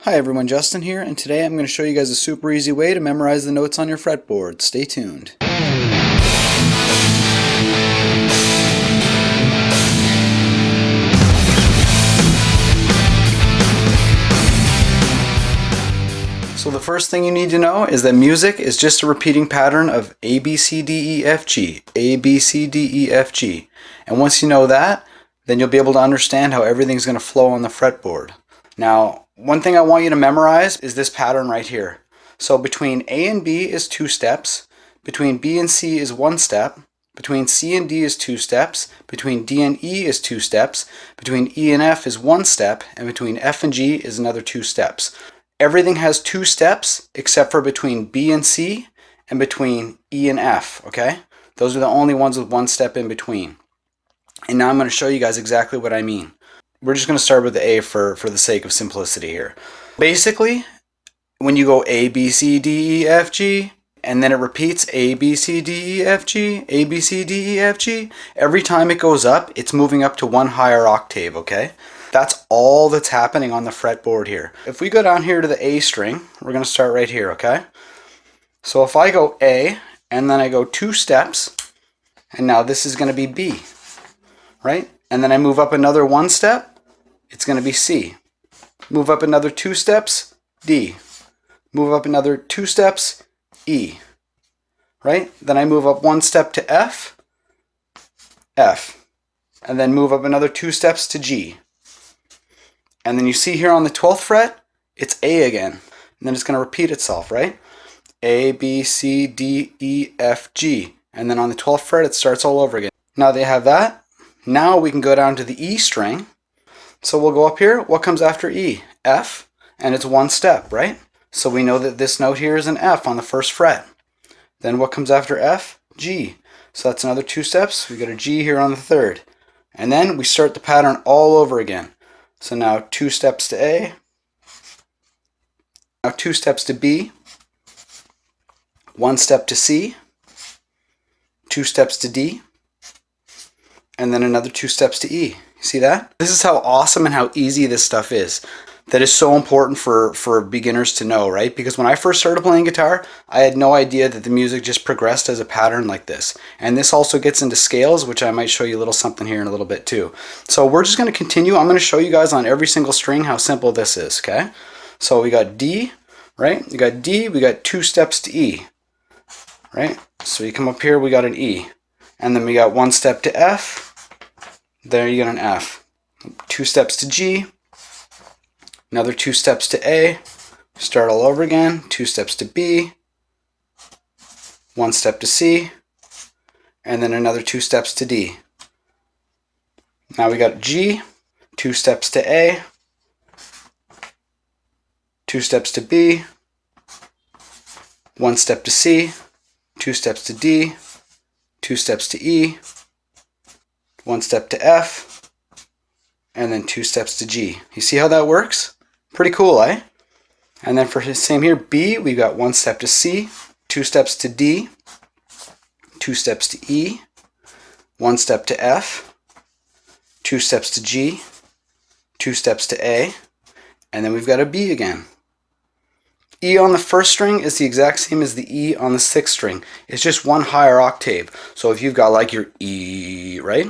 Hi everyone, Justin here, and today I'm going to show you guys a super easy way to memorize the notes on your fretboard. Stay tuned. So the first thing you need to know is that music is just a repeating pattern of A, B, C, D, E, F, G, A, B, C, D, E, F, G. And once you know that, then you'll be able to understand how everything's going to flow on the fretboard. Now, one thing I want you to memorize is this pattern right here. So between A and B is 2 steps, between B and C is 1 step, between C and D is 2 steps, between D and E is 2 steps, between E and F is 1 step, and between F and G is another 2 steps. Everything has 2 steps except for between B and C and between E and F, okay? Those are the only ones with 1 step in between. And now I'm going to show you guys exactly what I mean. We're just going to start with the A for the sake of simplicity here. Basically, when you go A, B, C, D, E, F, G, and then it repeats A, B, C, D, E, F, G, A, B, C, D, E, F, G, every time it goes up, it's moving up to 1 higher octave, okay? That's all that's happening on the fretboard here. If we go down here to the A string, we're going to start right here, okay? So if I go A, and then I go 2 steps, and now this is going to be B, right? And then I move up another 1 step, it's going to be C. Move up another 2 steps, D. Move up another 2 steps, E. Right? Then I move up 1 step to F, F. And then move up another 2 steps to G. And then you see here on the 12th fret, it's A again. And then it's going to repeat itself, right? A, B, C, D, E, F, G. And then on the 12th fret, it starts all over again. Now that you have that, now we can go down to the E string. So we'll go up here. What comes after E? F, and it's 1 step, right? So we know that this note here is an F on the 1st fret. Then what comes after F? G. So that's another 2 steps. We got a G here on the 3rd. And then we start the pattern all over again. So now 2 steps to A. Now 2 steps to B. 1 step to C. 2 steps to D. And then another 2 steps to E. You see that? This is how awesome and how easy this stuff is. That is so important for beginners to know, right? Because when I first started playing guitar, I had no idea that the music just progressed as a pattern like this. And this also gets into scales, which I might show you a little something here in a little bit too. So we're just going to continue. I'm going to show you guys on every single string how simple this is, okay? So we got D, right? We got D, we got 2 steps to E, right? So you come up here, we got an E. And then we got 1 step to F. There you get an F. 2 steps to G. Another 2 steps to A. Start all over again. 2 steps to B. 1 step to C. And then another 2 steps to D. Now we got G. 2 steps to A. 2 steps to B. 1 step to C. 2 steps to D. 2 steps to E. 1 step to F, and then 2 steps to G. You see how that works? Pretty cool, eh? And then for the same here, B, we've got 1 step to C, 2 steps to D, 2 steps to E, 1 step to F, 2 steps to G, 2 steps to A, and then we've got a B again. E on the 1st string is the exact same as the E on the 6th string. It's just 1 higher octave. So if you've got like your E, right?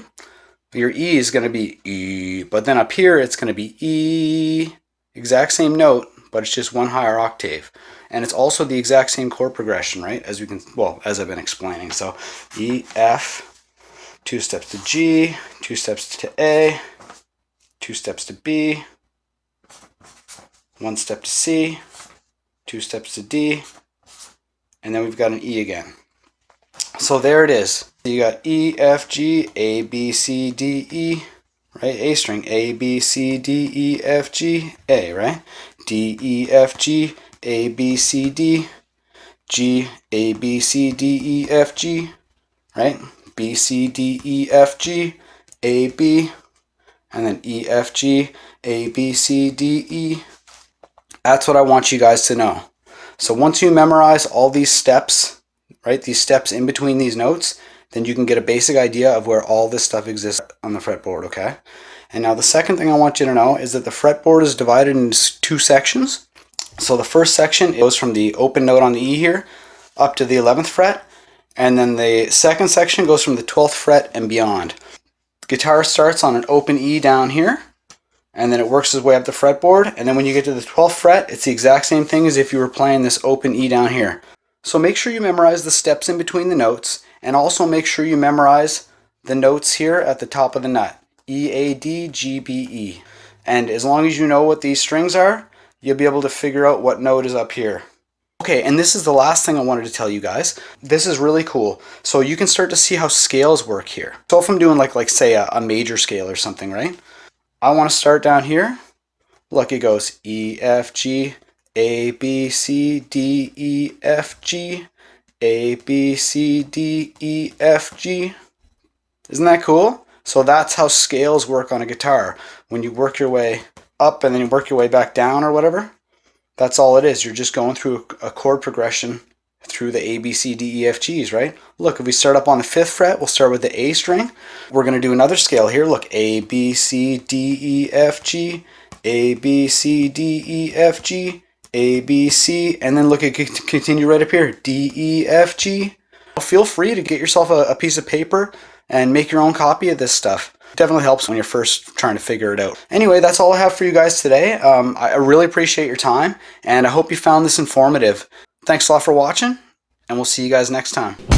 Your E is going to be E, but then up here it's going to be E, exact same note, but it's just 1 higher octave. And it's also the exact same chord progression, right? As we can, well, as I've been explaining. So E, F, 2 steps to G, 2 steps to A, 2 steps to B, 1 step to C, 2 steps to D, and then we've got an E again. So there it is. You got E, F, G, A, B, C, D, E, right? A string. A, B, C, D, E, F, G, A, right? D, E, F, G, A, B, C, D, G, A, B, C, D, E, F, G, right? B, C, D, E, F, G, A, B, and then E, F, G, A, B, C, D, E. That's what I want you guys to know. So once you memorize all these steps, right, these steps in between these notes, then you can get a basic idea of where all this stuff exists on the fretboard, okay? And now the second thing I want you to know is that the fretboard is divided into 2 sections. So the first section goes from the open note on the E here up to the 11th fret, and then the second section goes from the 12th fret and beyond. The guitar starts on an open E down here, and then it works its way up the fretboard, and then when you get to the 12th fret, it's the exact same thing as if you were playing this open E down here. So make sure you memorize the steps in between the notes, and also make sure you memorize the notes here at the top of the nut. E, A, D, G, B, E. And as long as you know what these strings are, you'll be able to figure out what note is up here. Okay, and this is the last thing I wanted to tell you guys. This is really cool. So you can start to see how scales work here. So if I'm doing like say a major scale or something, right? I want to start down here. Look, it goes E, F, G, A, B, C, D, E, F, G, A, B, C, D, E, F, G. Isn't that cool? So that's how scales work on a guitar. When you work your way up and then you work your way back down or whatever, that's all it is. You're just going through a chord progression through the A, B, C, D, E, F, G's, right? Look, if we start up on the 5th fret, we'll start with the A string. We're going to do another scale here. Look, A, B, C, D, E, F, G, A, B, C, D, E, F, G, A, B, C, and then look, it continue right up here, D, E, F, G. Feel free to get yourself a piece of paper and make your own copy of this stuff. It definitely helps when you're first trying to figure it out. Anyway, that's all I have for you guys today. I really appreciate your time, and I hope you found this informative. Thanks a lot for watching, and we'll see you guys next time.